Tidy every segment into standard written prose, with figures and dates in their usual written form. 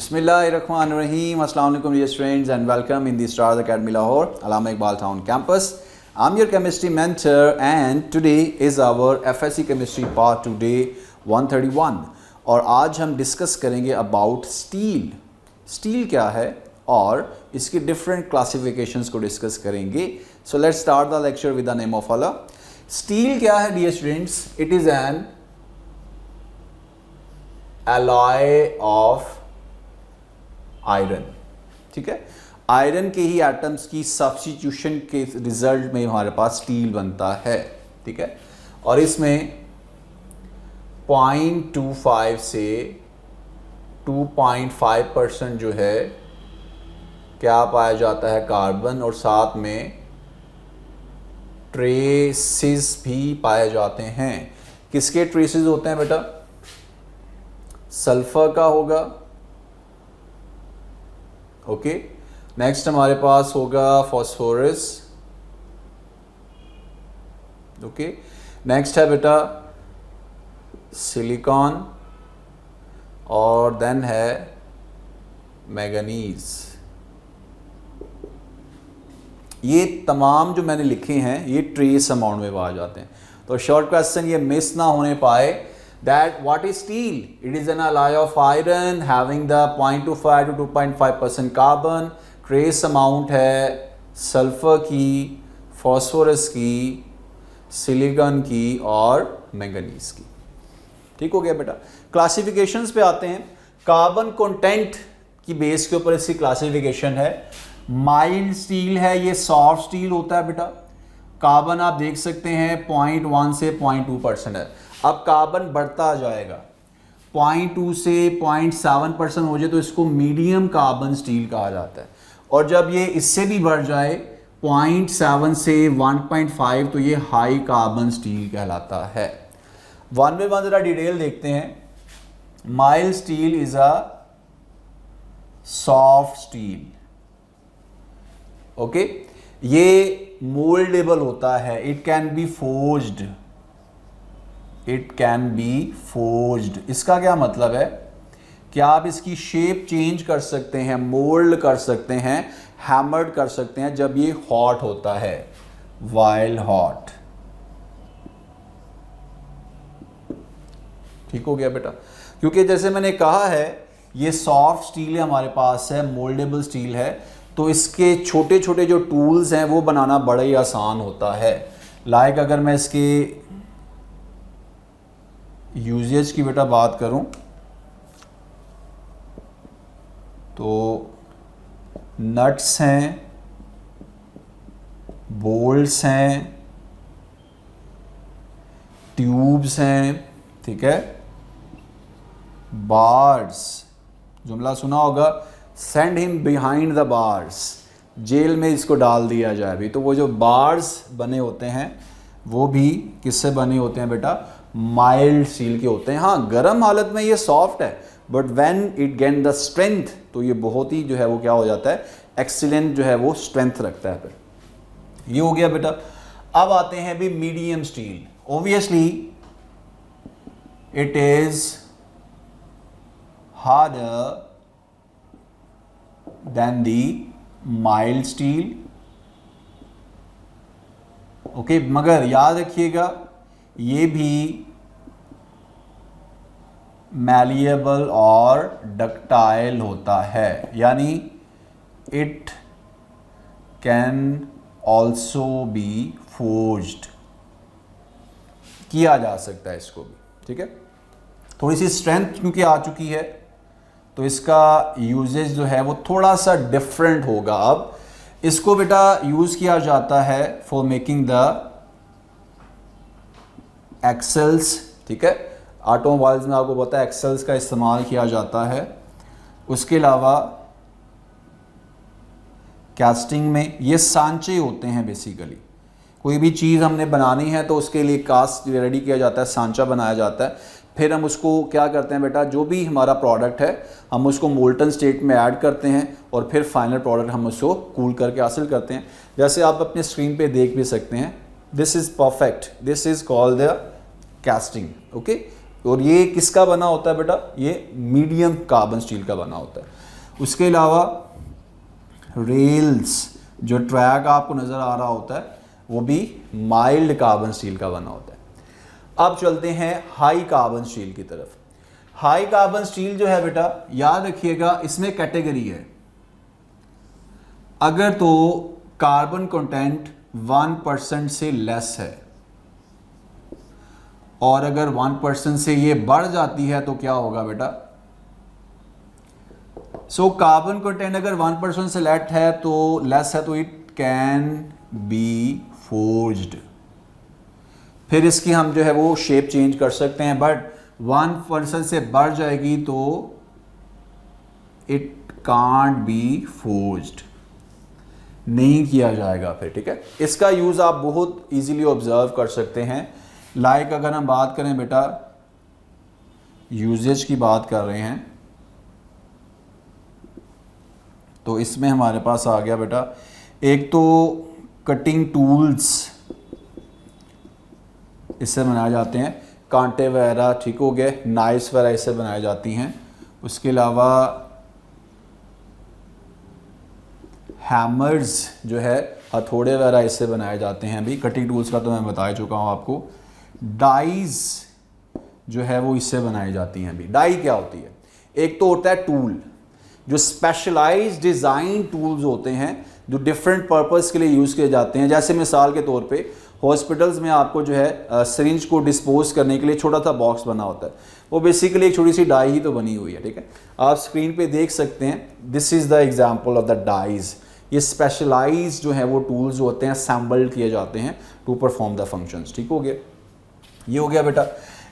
Bismillahirrahmanirrahim. Assalamu alaikum dear students and welcome in the Stars Academy Lahore, Allama Iqbal Town campus. I'm your chemistry mentor and today is our FSC chemistry part 2 day 131 और आज हम discuss करेंगे about steel. Steel क्या है और इसकी different classifications को discuss करेंगे. So let's start the lecture with the name of Allah. Steel क्या है dear students? It is an alloy of iron. ठीक है, आयरन के ही एटम्स की सब्स्टिट्यूशन के रिजल्ट में हमारे पास स्टील बनता है. ठीक है, और इसमें 0.25 से 2.5% जो है क्या पाया जाता है, कार्बन, और साथ में ट्रेसेस भी पाए जाते हैं. किसके ट्रेसेस होते हैं बेटा? सल्फर का होगा. ओके, नेक्स्ट हमारे पास होगा फॉस्फोरस. ओके, नेक्स्ट है बेटा सिलिकॉन और देन है मैंगनीज. ये तमाम जो मैंने लिखे हैं ये ट्रेस अमाउंट में आ जाते हैं. तो शॉर्ट क्वेश्चन ये मिस ना होने पाए. That what is steel? It is an alloy of iron having the 0.25 to 2.5% carbon. Trace amount है सल्फर की, फॉस्फोरस की, सिलिकॉन की और मैंगनीज की. ठीक हो गया बेटा. क्लासिफिकेशंस पे आते हैं. कार्बन कंटेंट की बेस के ऊपर इसकी क्लासिफिकेशन है. माइल्ड स्टील है, ये सॉफ्ट स्टील होता है बेटा. कार्बन आप देख सकते हैं 0.1 से 0.2% है. अब कार्बन बढ़ता जाएगा, 0.2 से 0.7% हो जाए तो इसको मीडियम कार्बन स्टील कहा जाता है. और जब ये इससे भी बढ़ जाए 0.7 से 1.5 तो ये हाई कार्बन स्टील कहलाता है. वन बाय वन जरा डिटेल देखते हैं. Mild steel is a soft steel. Okay, ये मोल्डेबल होता है. It can be forged. It can be forged. इसका क्या मतलब है कि आप इसकी शेप चेंज कर सकते हैं, मोल्ड कर सकते हैं, हैमर्ड कर सकते हैं जब ये हॉट होता है, वाइल हॉट. ठीक हो गया बेटा. क्योंकि जैसे मैंने कहा है ये सॉफ्ट स्टील है, हमारे पास है, मोल्डेबल स्टील है, तो इसके छोटे छोटे जो टूल्स हैं वो बनाना बड़ा ही आसान होता है. लाइक अगर मैं इसके यूजेज की बेटा बात करूं तो नट्स हैं, बोल्ट्स हैं, ट्यूब्स हैं. ठीक है, बार्स, जुमला सुना होगा, send him behind the bars. जेल में इसको डाल दिया जाए भी. तो वो जो बार्स बने होते हैं वो भी किससे बने होते हैं बेटा? माइल्ड स्टील के होते हैं. हाँ, गर्म हालत में ये सॉफ्ट है, but when it gain the strength तो ये बहुत ही जो है वो क्या हो जाता है, एक्सीलेंट जो है वो स्ट्रेंथ रखता है. फिर ये हो गया बेटा. अब आते हैं भी medium steel. Obviously it is harder than the mild steel. Okay, मगर याद रखिएगा ये भी मैलिएबल और डक्टाइल होता है, यानी it can also be forged. किया जा सकता है इसको भी. ठीक है, थोड़ी सी स्ट्रेंथ क्योंकि आ चुकी है तो इसका यूजेज जो है वो थोड़ा सा डिफरेंट होगा. अब इसको बेटा यूज़ किया जाता है फॉर मेकिंग द एक्सेल्स. ठीक है, ऑटोमोबाइल्स में आपको पता है एक्सेल्स का इस्तेमाल किया जाता है. उसके अलावा कास्टिंग में ये सांचे होते हैं. बेसिकली कोई भी चीज़ हमने बनानी है तो उसके लिए कास्ट रेडी किया जाता है, सांचा बनाया जाता है. फिर हम उसको क्या करते हैं बेटा, जो भी हमारा प्रोडक्ट है हम उसको मोल्टन स्टेट में ऐड करते हैं और फिर फाइनल प्रोडक्ट हम उसको कूल करके हासिल करते हैं. जैसे आप अपने स्क्रीन पे देख भी सकते हैं, this is perfect. This is called the casting. Okay, और ये किसका बना होता है बेटा, ये मीडियम कार्बन स्टील का बना होता है। उसके अलावा रेल्स, जो ट्रैक आपको नज़र आ रहा होता है, वो भी माइल्ड कार्बन स्टील का बना होता है। अब चलते हैं हाई कार्बन स्टील की तरफ। हाई कार्बन स्टील जो है बेटा, याद रखिएगा इसमें कैटेगरी है। अगर तो कार्बन कंटेंट 1% से लेस है और अगर 1% से ये बढ़ जाती है तो क्या होगा बेटा, कार्बन कंटेंट अगर 1% से लेस है तो इट कैन बी फोर्ज्ड। फिर इसकी हम जो है वो शेप चेंज कर सकते हैं, बट 1% से बढ़ जाएगी तो इट कांट बी फोर्ज्ड, नहीं किया जाएगा फिर, ठीक है। इसका यूज़ आप बहुत इजीली ऑब्जर्व कर सकते हैं। लाइक अगर हम बात करें बेटा, यूजेज की बात कर रहे हैं, तो इसमें हमारे पास आ गया बेटा, एक तो कटिंग टूल्स इससे बनाए जाते हैं, कांटे वगैरह, ठीक हो गए, नाइफ्स वगैरह इससे बनाई जाती हैं। उसके अलावा हैमर्स जो है, हथौड़े वगैरह इससे बनाए जाते हैं। अभी कटिंग टूल्स का तो मैं बता चुका हूँ आपको। डाइज जो है वो इससे बनाई जाती हैं। अभी डाई क्या होती है, एक तो होता है टूल, जो स्पेशलाइज्ड डिज़ाइन टूल्स होते हैं जो डिफरेंट पर्पस के लिए यूज़ किए जाते हैं। जैसे मिसाल के तौर पे हॉस्पिटल्स में आपको जो है सिरिंज को डिस्पोज करने के लिए छोटा सा बॉक्स बना होता है, वो बेसिकली एक छोटी सी डाई ही तो बनी हुई है, ठीक है। आप स्क्रीन पे देख सकते हैं, this is the example of the dies. ये स्पेशलाइज जो है वो टूल्स जो होते हैं असेंबल्ड किए जाते हैं टू परफॉर्म द फंक्शंस, ठीक हो गया। ये हो गया बेटा,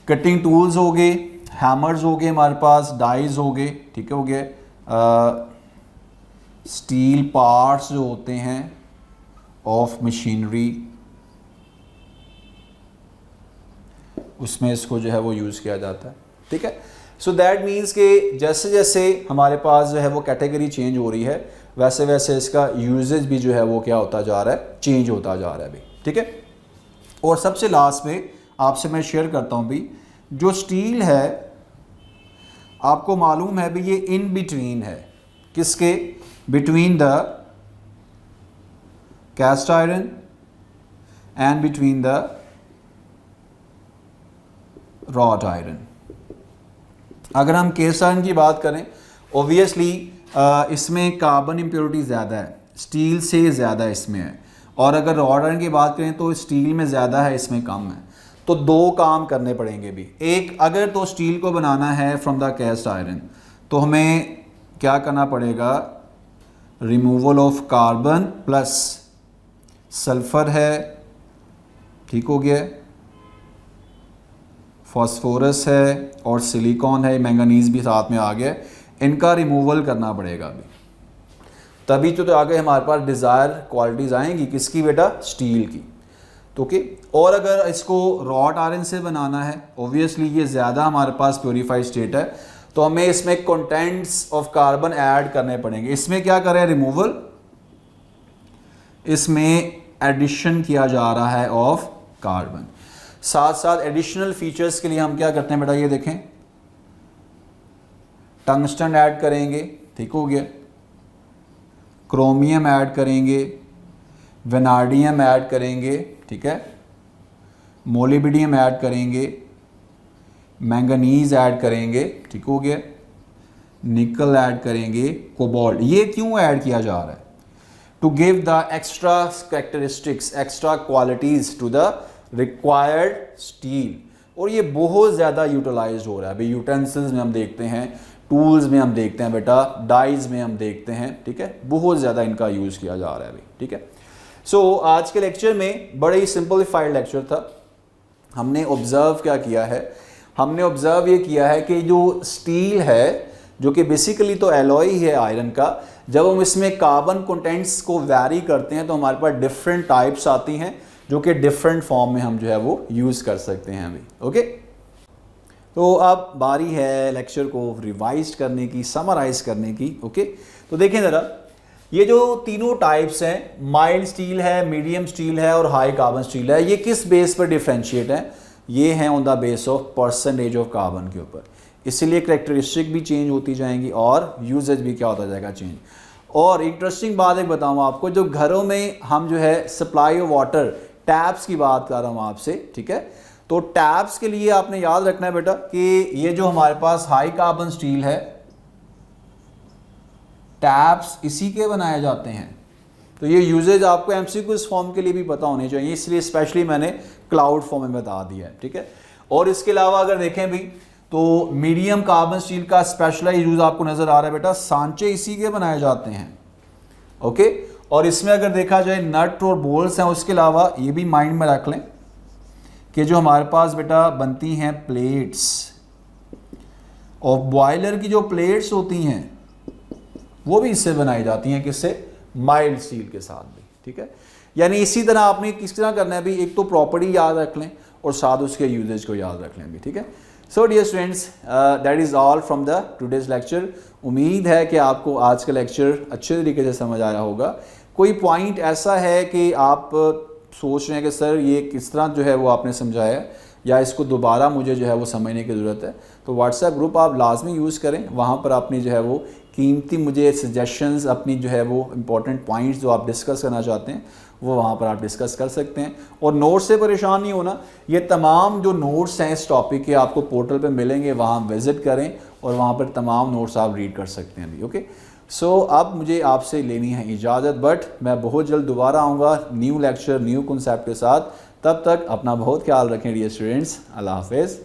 कटिंग टूल्स हो गए, हैमर्स हो गए हमारे पास, डाइज हो गए, ठीक हो गया। स्टील पार्ट्स जो होते हैं ऑफ मशीनरी, उसमें इसको जो है वो यूज़ किया जाता है, ठीक है। सो दैट मीन्स कि जैसे जैसे हमारे पास जो है वो कैटेगरी चेंज हो रही है, वैसे वैसे इसका यूजेज भी जो है वो क्या होता जा रहा है, चेंज होता जा रहा है अभी, ठीक है। और सबसे लास्ट में आपसे मैं शेयर करता हूँ भी, जो स्टील है आपको मालूम है भी ये इन बिटवीन है, किसके, between the cast iron and between the wrought iron. अगर हम केस्ट आयरन की बात करें, ऑब्वियसली इसमें कार्बन इम्प्योरिटी ज़्यादा है, स्टील से ज़्यादा इसमें है, और अगर रॉड आयरन की बात करें तो स्टील में ज़्यादा है, इसमें कम है। तो दो काम करने पड़ेंगे भी। एक, अगर तो स्टील को बनाना है फ्रॉम द कैस्ट आयरन, तो हमें क्या करना पड़ेगा, removal of carbon plus sulphur है, ठीक हो गया, फॉस्फोरस है और सिलिकॉन है, मैंगनीज भी साथ में आ गया, इनका रिमूवल करना पड़ेगा अभी, तभी तो आगे हमारे पास डिज़ायर क्वालिटीज़ आएंगी, किसकी बेटा, स्टील की। तो ओके। और अगर इसको रॉट आयरन से बनाना है, ऑब्वियसली ये ज़्यादा हमारे पास प्योरीफाइड स्टेट है, तो हमें इसमें कंटेंट्स ऑफ कार्बन ऐड करने पड़ेंगे। इसमें क्या करें, रिमूवल, इसमें एडिशन किया जा रहा है ऑफ कार्बन। साथ साथ एडिशनल फीचर्स के लिए हम क्या करते हैं बेटा, ये देखें, टंगस्टन ऐड करेंगे, ठीक हो गया, क्रोमियम ऐड करेंगे, वेनाडियम ऐड करेंगे, ठीक है, मोलिबिडियम ऐड करेंगे, मैंगनीज ऐड करेंगे, ठीक हो गया, निकल ऐड करेंगे, कोबाल्ट। ये क्यों ऐड किया जा रहा है, to give the extra characteristics, extra qualities to the required steel. और ये बहुत ज़्यादा यूटिलाइज हो रहा है अभी, यूटेंसिल्स में हम देखते हैं, टूल्स में हम देखते हैं बेटा, डाइज में हम देखते हैं, ठीक है, बहुत ज़्यादा इनका यूज़ किया जा रहा है अभी, ठीक है। सो आज के लेक्चर में बड़ा ही सिंपलीफाइड लेक्चर था। हमने ऑब्जर्व क्या किया है, हमने ऑब्जर्व ये किया है कि जो स्टील है, जो कि बेसिकली तो एलॉय ही है आयरन का, जब हम इसमें कार्बन कंटेंट्स को वैरी करते हैं तो हमारे पास डिफरेंट टाइप्स आती हैं, जो कि डिफरेंट फॉर्म में हम जो है वो यूज़ कर सकते हैं अभी, ओके। तो अब बारी है लेक्चर को रिवाइज करने की, समराइज करने की, ओके। तो देखें ज़रा, ये जो तीनों टाइप्स हैं, माइल्ड स्टील है, मीडियम स्टील है और हाई कार्बन स्टील है, ये किस बेस पर डिफ्रेंशिएट है। ये हैं on the base of percentage of carbon के ऊपर, इसीलिए करेक्टरिस्टिक भी चेंज होती जाएंगी और यूजेज भी क्या होता जाएगा चेंज। और इंटरेस्टिंग बात एक बताऊँ आपको, जो घरों में हम जो है सप्लाई ऑफ वाटर टैप्स की बात कर रहा हूँ आपसे, ठीक है, तो टैप्स के लिए आपने याद रखना है बेटा कि ये जो हमारे पास हाई कार्बन स्टील है, टैप्स इसी के बनाए जाते हैं। तो ये यूजेज आपको एमसीक्यू इस फॉर्म के लिए भी पता होने चाहिए, इसलिए स्पेशली मैंने क्लाउड फॉर्म में बता दिया है, ठीक है। और इसके अलावा अगर देखें भी तो मीडियम कार्बन स्टील का स्पेशलाइज यूज आपको नजर आ रहा है बेटा, सांचे इसी के बनाए जाते हैं, ओके। और इसमें अगर देखा जाए नट और बोल्ट्स हैं, उसके अलावा ये भी माइंड में रख लें कि जो हमारे पास बेटा बनती हैं प्लेट्स, और बॉयलर की जो प्लेट्स होती हैं वो भी इससे बनाई जाती हैं, किससे, माइल्ड स्टील के साथ भी, ठीक है। यानी इसी तरह आपने किस तरह करना है भी, एक तो प्रॉपर्टी याद रख लें और साथ उसके यूजेज को याद रख लें भी, ठीक है। So dear students, that is all from the today's lecture. उम्मीद है कि आपको आज का लेक्चर अच्छे तरीके से समझ आया होगा। कोई पॉइंट ऐसा है कि आप सोच रहे हैं कि सर ये किस तरह जो है वो आपने समझाया, या इसको दोबारा मुझे जो है वो समझने की ज़रूरत है, तो व्हाट्सएप ग्रुप आप लाजमी यूज़ करें। वहाँ पर अपनी जो है वो कीमती मुझे सजेशंस, अपनी जो है वो इंपॉर्टेंट पॉइंट्स जो आप डिस्कस करना चाहते हैं वो वहाँ पर आप डिस्कस कर सकते हैं। और नोट्स से परेशान नहीं होना, ये तमाम जो नोट्स हैं इस टॉपिक के आपको पोर्टल पे मिलेंगे, वहाँ विज़िट करें और वहाँ पर तमाम नोट्स आप रीड कर सकते हैं अभी, ओके। सो अब मुझे आपसे लेनी है इजाज़त, बट मैं बहुत जल्द दोबारा आऊँगा न्यू लेक्चर न्यू कॉन्सेप्ट के साथ। तब तक अपना बहुत ख्याल रखें डियर स्टूडेंट्स। अल्लाह हाफ़िज़।